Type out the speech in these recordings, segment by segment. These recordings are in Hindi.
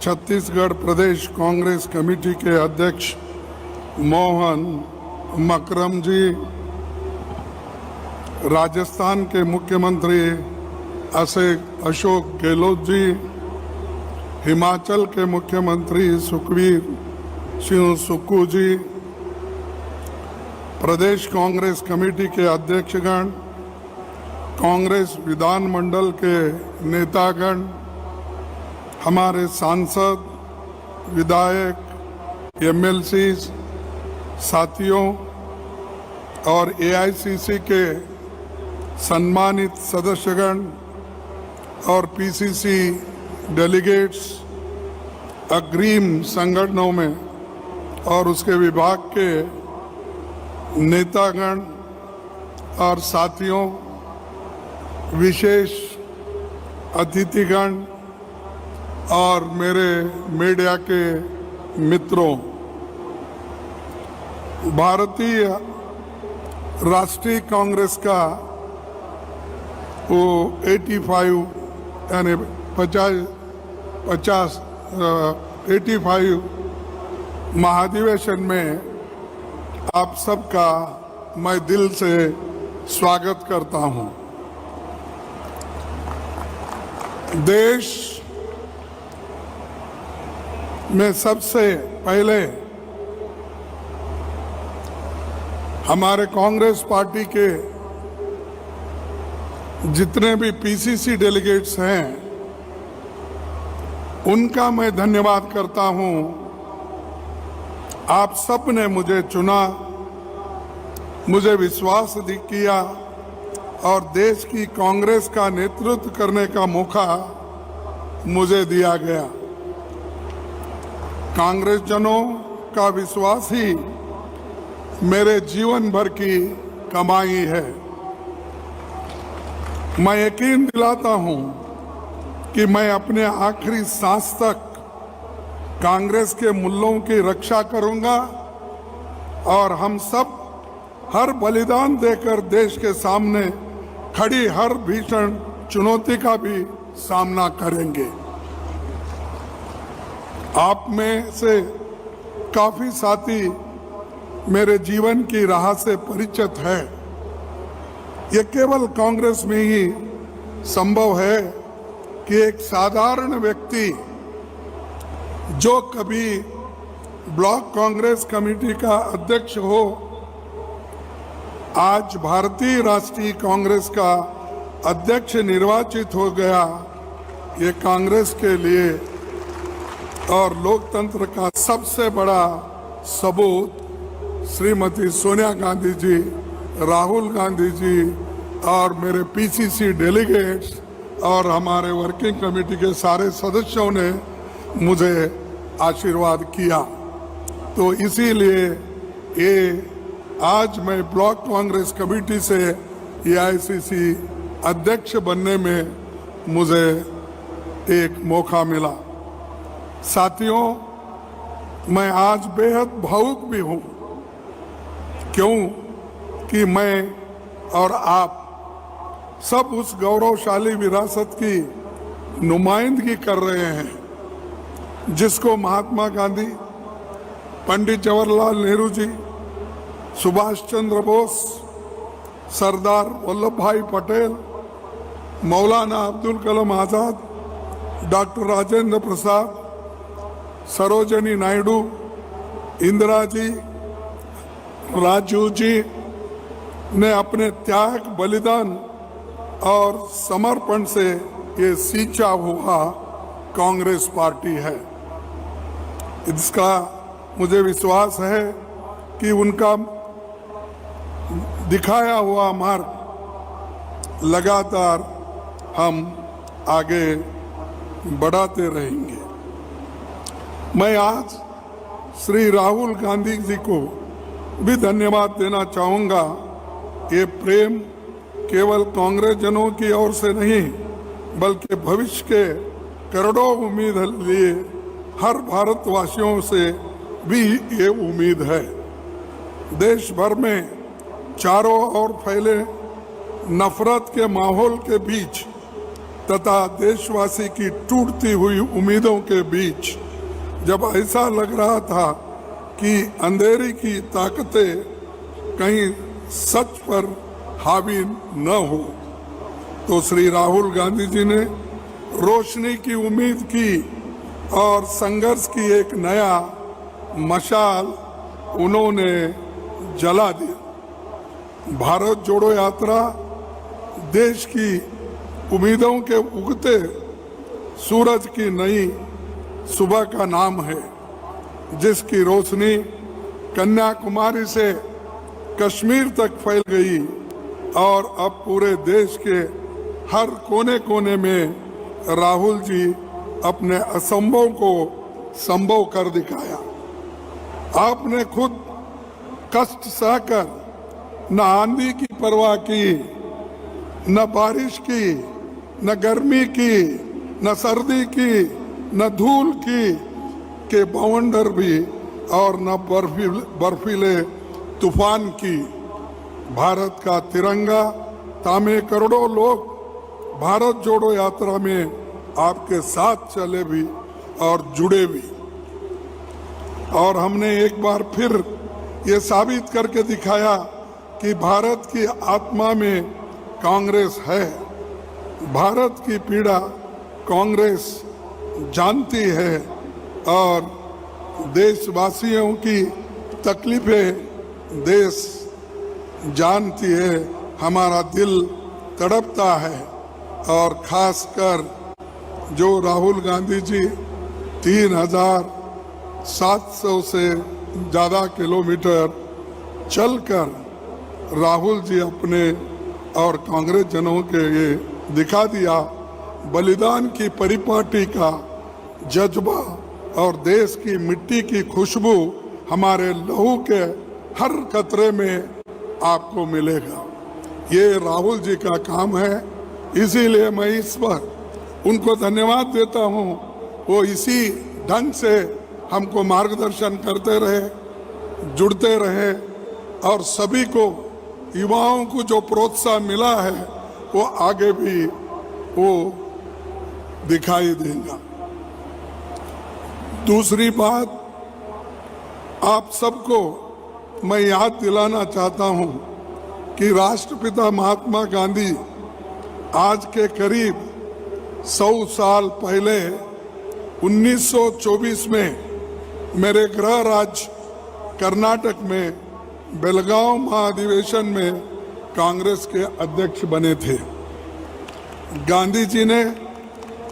छत्तीसगढ़ प्रदेश कांग्रेस कमेटी के अध्यक्ष मोहन मकरम जी, राजस्थान के मुख्यमंत्री अशोक गहलोत जी, हिमाचल के मुख्यमंत्री सुखबीर सिंह सुक्खू जी, प्रदेश कांग्रेस कमेटी के अध्यक्षगण, कांग्रेस विधानमंडल के नेतागण, हमारे सांसद, विधायक, एमएलसी साथियों और एआईसीसी के सम्मानित सदस्यगण और पीसीसी डेलीगेट्स, अग्रिम संगठनों में और उसके विभाग के नेतागण और साथियों, विशेष अतिथिगण और मेरे मीडिया के मित्रों, भारतीय राष्ट्रीय कांग्रेस का वो 85 यानी 85 महाधिवेशन में आप सबका मैं दिल से स्वागत करता हूं। देश में सबसे पहले हमारे कांग्रेस पार्टी के जितने भी पीसीसी डेलीगेट्स हैं उनका मैं धन्यवाद करता हूं। आप सब ने मुझे चुना, मुझे विश्वास किया और देश की कांग्रेस का नेतृत्व करने का मौका मुझे दिया गया। कांग्रेस जनों का विश्वास ही मेरे जीवन भर की कमाई है। मैं यकीन दिलाता हूं कि मैं अपने आखिरी सांस तक कांग्रेस के मूल्यों की रक्षा करूंगा और हम सब हर बलिदान देकर देश के सामने खड़ी हर भीषण चुनौती का भी सामना करेंगे। आप में से काफी साथी मेरे जीवन की राह से परिचित है। ये केवल कांग्रेस में ही संभव है कि एक साधारण व्यक्ति जो कभी ब्लॉक कांग्रेस कमेटी का अध्यक्ष हो, आज भारतीय राष्ट्रीय कांग्रेस का अध्यक्ष निर्वाचित हो गया। ये कांग्रेस के लिए और लोकतंत्र का सबसे बड़ा सबूत श्रीमती सोनिया गांधी जी, राहुल गांधी जी और मेरे पीसीसी डेलीगेट्स और हमारे वर्किंग कमेटी के सारे सदस्यों ने मुझे आशीर्वाद किया। तो इसीलिए ये आज मैं ब्लॉक कांग्रेस कमेटी से एआईसीसी अध्यक्ष बनने में मुझे एक मौका मिला। साथियों, मैं आज बेहद भावुक भी हूं। क्यों कि मैं और आप सब उस गौरवशाली विरासत की नुमाइंदगी कर रहे हैं जिसको महात्मा गांधी, पंडित जवाहरलाल नेहरू जी, सुभाष चंद्र बोस, सरदार वल्लभ भाई पटेल, मौलाना अब्दुल कलाम आजाद, डॉक्टर राजेंद्र प्रसाद, सरोजिनी नायडू, इंदिरा जी, राजीव जी ने अपने त्याग, बलिदान और समर्पण से ये सींचा हुआ कांग्रेस पार्टी है। इसका मुझे विश्वास है कि उनका दिखाया हुआ मार्ग लगातार हम आगे बढ़ाते रहेंगे। मैं आज श्री राहुल गांधी जी को भी धन्यवाद देना चाहूँगा। ये प्रेम केवल कांग्रेस जनों की ओर से नहीं बल्कि भविष्य के करोड़ों उम्मीद लिए हर भारतवासियों से भी ये उम्मीद है। देश भर में चारों ओर फैले नफरत के माहौल के बीच तथा देशवासी की टूटती हुई उम्मीदों के बीच जब ऐसा लग रहा था कि अंधेरी की ताकतें कहीं सच पर हावी न हो, तो श्री राहुल गांधी जी ने रोशनी की उम्मीद की और संघर्ष की एक नया मशाल उन्होंने जला दिया। भारत जोड़ो यात्रा देश की उम्मीदों के उगते सूरज की नई सुबह का नाम है, जिसकी रोशनी कन्याकुमारी से कश्मीर तक फैल गई और अब पूरे देश के हर कोने कोने में राहुल जी अपने असंभव को संभव कर दिखाया। आपने खुद कष्ट सहकर न आंधी की परवाह की, न बारिश की, न गर्मी की, न सर्दी की, न धूल की के बवंडर भी और न बर्फीले तूफान की। भारत का तिरंगा तामे करोड़ों लोग भारत जोड़ो यात्रा में आपके साथ चले भी और जुड़े भी। और हमने एक बार फिर ये साबित करके दिखाया कि भारत की आत्मा में कांग्रेस है। भारत की पीड़ा कांग्रेस जानती है और देशवासियों की तकलीफें देश जानती है। हमारा दिल तड़पता है और खासकर जो राहुल गांधी जी 3700 से ज़्यादा किलोमीटर चलकर राहुल जी अपने और कांग्रेस जनों के ये दिखा दिया बलिदान की परिपाटी का जज्बा और देश की मिट्टी की खुशबू हमारे लहू के हर कतरे में आपको मिलेगा। ये राहुल जी का काम है, इसीलिए मैं इस पर उनको धन्यवाद देता हूँ। वो इसी ढंग से हमको मार्गदर्शन करते रहे, जुड़ते रहे और सभी को युवाओं को जो प्रोत्साहन मिला है वो आगे भी वो दिखाई देगा। दूसरी बात, आप सबको मैं याद दिलाना चाहता हूं कि राष्ट्रपिता महात्मा गांधी आज के करीब 100 साल पहले 1924 में मेरे गृह राज्य कर्नाटक में बेलगांव महाधिवेशन में कांग्रेस के अध्यक्ष बने थे। गांधी जी ने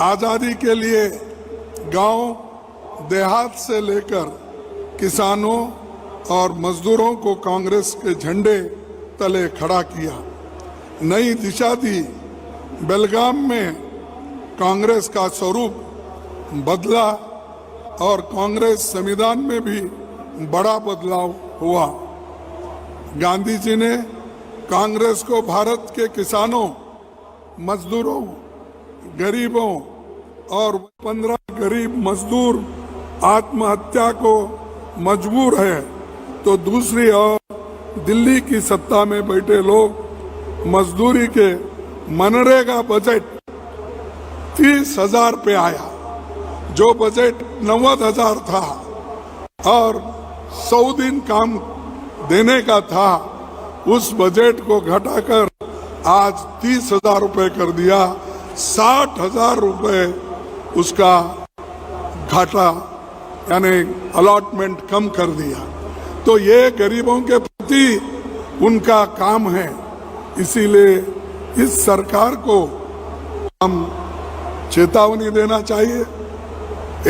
आज़ादी के लिए गांव देहात से लेकर किसानों और मजदूरों को कांग्रेस के झंडे तले खड़ा किया, नई दिशा दी। बेलगाम में कांग्रेस का स्वरूप बदला और कांग्रेस संविधान में भी बड़ा बदलाव हुआ। गांधी जी ने कांग्रेस को भारत के किसानों, मजदूरों, गरीबों और 15 गरीब मजदूर आत्महत्या को मजबूर है, तो दूसरी ओर दिल्ली की सत्ता में बैठे लोग मजदूरी के मनरेगा बजट 30,000 पे आया, जो बजट 90,000 था और 100 दिन काम देने का था, उस बजट को घटाकर आज 30,000 रुपये कर दिया। 60,000 रुपये उसका घाटा यानी अलॉटमेंट कम कर दिया। तो ये गरीबों के प्रति उनका काम है, इसीलिए इस सरकार को हम चेतावनी देना चाहिए,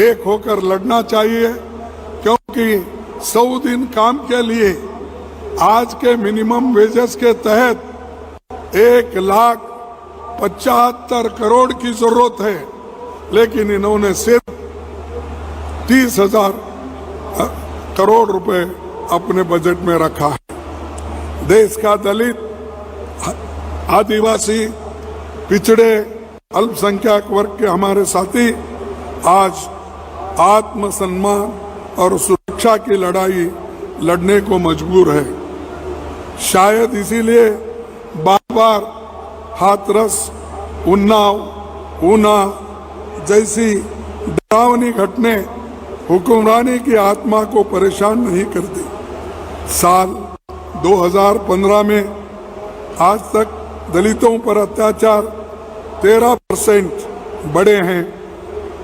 एक होकर लड़ना चाहिए, क्योंकि 100 दिन काम के लिए आज के मिनिमम वेजेस के तहत 1,75,000 करोड़ की जरूरत है, लेकिन इन्होंने सिर्फ 30,000 करोड़ रुपए अपने बजट में रखा है। देश का दलित, आदिवासी, पिछड़े, अल्पसंख्यक वर्ग के हमारे साथी आज आत्मसम्मान और सुरक्षा की लड़ाई लड़ने को मजबूर है। शायद इसीलिए बार बार हाथरस, उन्नाव ऊना जैसी डरावनी घटनाएं हुक्मरानी की आत्मा को परेशान नहीं करती। साल 2015 में आज तक दलितों पर अत्याचार 13% बढ़े हैं,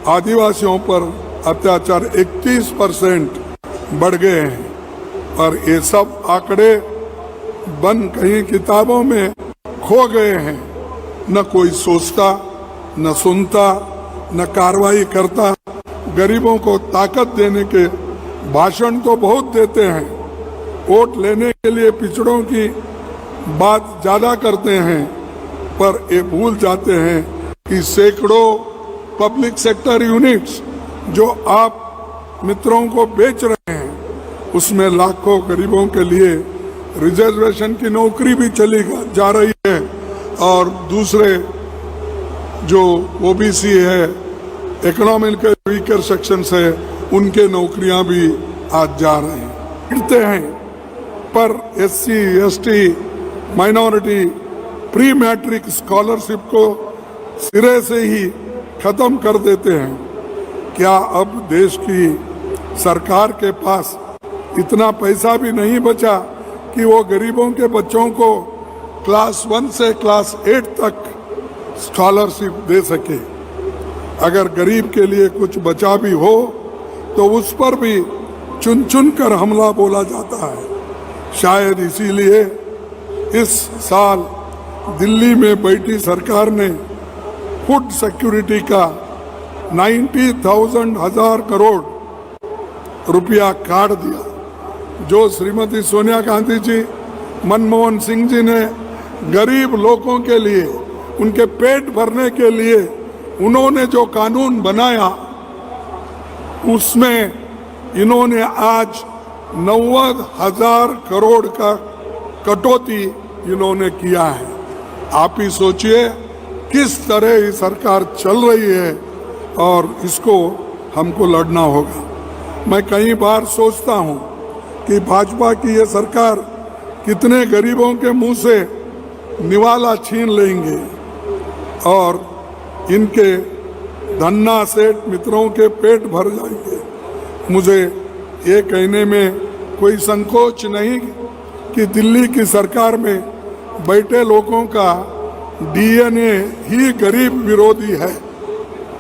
आदिवासियों पर अत्याचार 31% बढ़ गए हैं। और ये सब आंकड़े बंद कहीं किताबों में खो गए हैं। न कोई सोचता, न सुनता, न कार्रवाई करता। गरीबों को ताकत देने के भाषण तो बहुत देते हैं, वोट लेने के लिए पिछड़ों की बात ज्यादा करते हैं, पर ये भूल जाते हैं कि सैकड़ों पब्लिक सेक्टर यूनिट्स जो आप मित्रों को बेच रहे हैं, उसमें लाखों गरीबों के लिए रिजर्वेशन की नौकरी भी चली जा रही है। और दूसरे जो ओबीसी है, इकोनॉमिकल वीकर सेक्शन है, उनके नौकरियां भी आज जा रहे हैं। पर SC, ST, minority pre matric scholarship को सिरे से ही खत्म कर देते हैं। क्या अब देश की सरकार के पास इतना पैसा भी नहीं बचा कि वो गरीबों के बच्चों को क्लास 1 से क्लास 8 तक स्कॉलरशिप दे सके? अगर गरीब के लिए कुछ बचा भी हो तो उस पर भी चुन चुन कर हमला बोला जाता है। शायद इसीलिए इस साल दिल्ली में बैठी सरकार ने फूड सिक्योरिटी का 90,000 करोड़ रुपया काट दिया। जो श्रीमती सोनिया गांधी जी, मनमोहन सिंह जी ने गरीब लोगों के लिए, उनके पेट भरने के लिए उन्होंने जो कानून बनाया, उसमें इन्होंने आज 90,000 करोड़ का कटौती इन्होंने किया है। आप ही सोचिए किस तरह ये सरकार चल रही है और इसको हमको लड़ना होगा। मैं कई बार सोचता हूँ कि भाजपा की ये सरकार कितने गरीबों के मुंह से निवाला छीन लेंगे और इनके धन्ना सेठ मित्रों के पेट भर जाएंगे। मुझे ये कहने में कोई संकोच नहीं कि दिल्ली की सरकार में बैठे लोगों का डीएनए ही गरीब विरोधी है,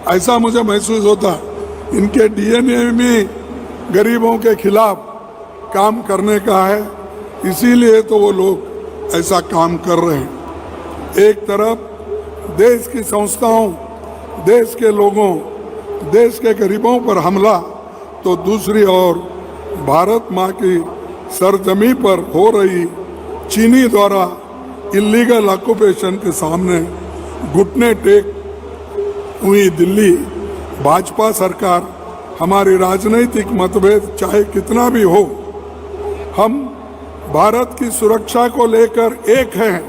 ऐसा मुझे महसूस होता। इनके डीएनए में गरीबों के खिलाफ काम करने का है, इसीलिए तो वो लोग ऐसा काम कर रहे हैं। एक तरफ देश की संस्थाओं, देश के लोगों, देश के गरीबों पर हमला, तो दूसरी ओर भारत माँ की सरजमी पर हो रही चीनी द्वारा इलीगल ऑक्यूपेशन के सामने घुटने टेक हुई दिल्ली भाजपा सरकार। हमारी राजनीतिक मतभेद चाहे कितना भी हो, हम भारत की सुरक्षा को लेकर एक हैं।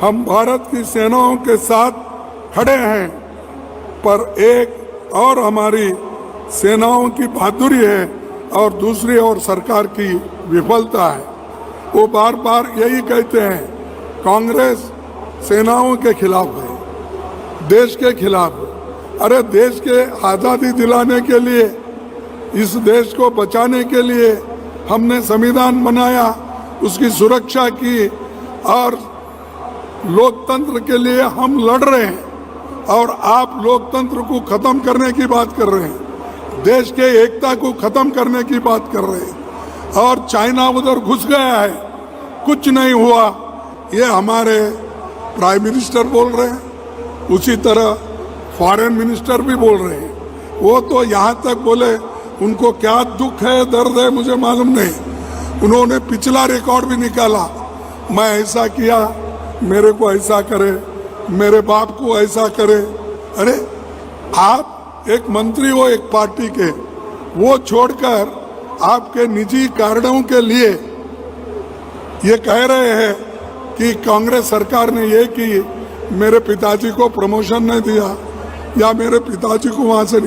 हम भारत की सेनाओं के साथ खड़े हैं, पर एक और हमारी सेनाओं की बहादुरी है और दूसरी ओर सरकार की विफलता है। वो बार बार यही कहते हैं, कांग्रेस सेनाओं के खिलाफ है, देश के खिलाफ है। अरे देश के आज़ादी दिलाने के लिए, इस देश को बचाने के लिए हमने संविधान बनाया, उसकी सुरक्षा की और लोकतंत्र के लिए हम लड़ रहे हैं, और आप लोकतंत्र को खत्म करने की बात कर रहे हैं, देश के एकता को खत्म करने की बात कर रहे हैं। और चाइना उधर घुस गया है, कुछ नहीं हुआ, ये हमारे प्राइम मिनिस्टर बोल रहे हैं। उसी तरह फॉरेन मिनिस्टर भी बोल रहे हैं। वो तो यहाँ तक बोले, उनको क्या दुख है, दर्द है, मुझे मालूम नहीं। उन्होंने पिछला रिकॉर्ड भी निकाला, मैं ऐसा किया, मेरे को ऐसा करे, मेरे बाप को ऐसा करे। अरे आप एक मंत्री हो एक पार्टी के, वो छोड़कर आपके निजी कारणों के लिए ये कह रहे हैं कि कांग्रेस सरकार ने ये कि मेरे पिताजी को प्रमोशन नहीं दिया या मेरे पिताजी को वहां से